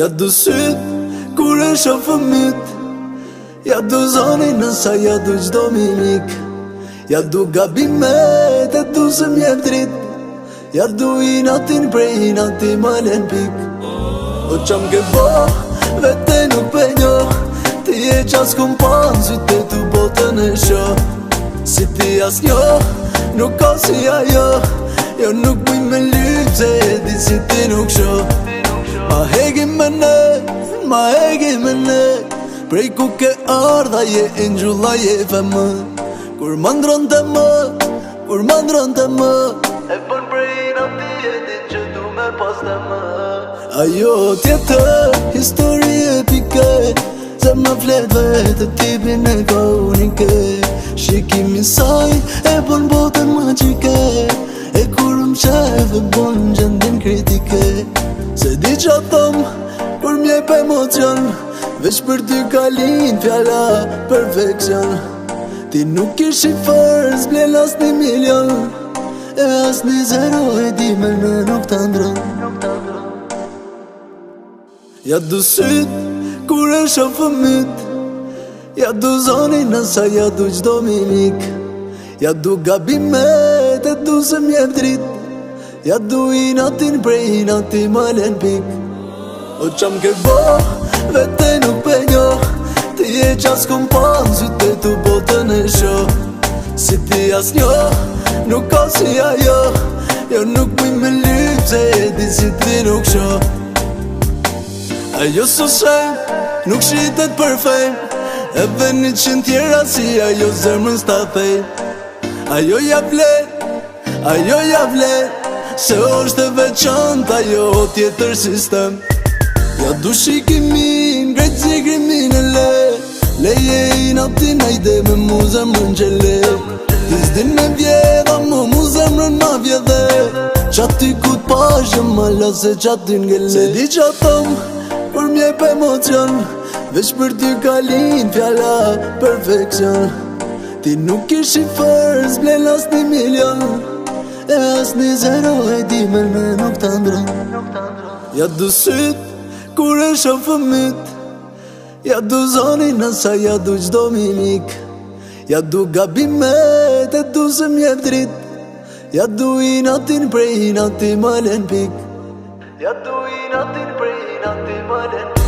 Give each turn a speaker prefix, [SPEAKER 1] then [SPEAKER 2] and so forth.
[SPEAKER 1] Ja du syt, kur e shoh fëmit. Ja du zonin nësa, ja du gjdo mimik. Ja du gabimet, e du se mjef drit. Ja du i natin prej i nati malen pik. O qam ke bo, vete nuk pe njo. Ti e qas kum pan, syte tu botën e sho. Si ti as njo, nuk ka si ajo. Jo nuk buj me lyp, se e di si ti nuk sho. Ma hegi me ne, ma hegi me ne. Prej ku ke ardha, je inxulla, je femë. Kur ma ndron të më, kur ma ndron të më. E bën prej nati, e din që du me pas të më. Ajo tjetër, histori epike. Se më flet vetë tipin e ka unike. Shikimi saj, e bën botën magjike. E kur më qef, e bën gjendin kritike. Se di qa thom, kur mjep emocion. Veç për ty ka lind fjalla perfekcion. Ti nuk ish i fër, s'blen as një milion. E as një zero, e di me në nuk të ndron. Ja du syt, kur e shoh fëmit. Ja du zonin nësa, ja du gjdo mimik. Ja du gabimet, e du se mjef drit. Ja du i natin prej i nati malen pik. O qam ke bo, vete nuk pe njo. Ti e qas kum pan, syte tu botën e sho. Si ti as njo, nuk ka si ajo. Jo nuk buj me lyp, se e di si ti nuk sho. Ajo so shem, nuk shitet për fejm. Edhe 100 tjera si ajo zemrën s'ta thej. Ajo ja vlen, ajo ja vlen. Se është e veçant, ajo tjetër sistem. Ja du shikimin, grejt si krimin e le. Leje i natin, ajde me mu zemrën që le. Ti s'din me vjedha, mu zemrën ma vjedhe. Qati ku t'pashë, ma la se qati n'gele. Se di qa thom, kur mjep emocion. Veç për ty ka lind fjalla perfekcion. Ti nuk ish i fër, s'blen as një milion. E as një zero, e di me në nuk të ndron. Ja du syt, kur e shoh fëmit. Ja du zonin nësa, ja du gjdo mimik. Ja du gabimet, e du se mjef drit. Ja du i natin prej i nati malen pik. Ja du i natin prej i nati malen pik.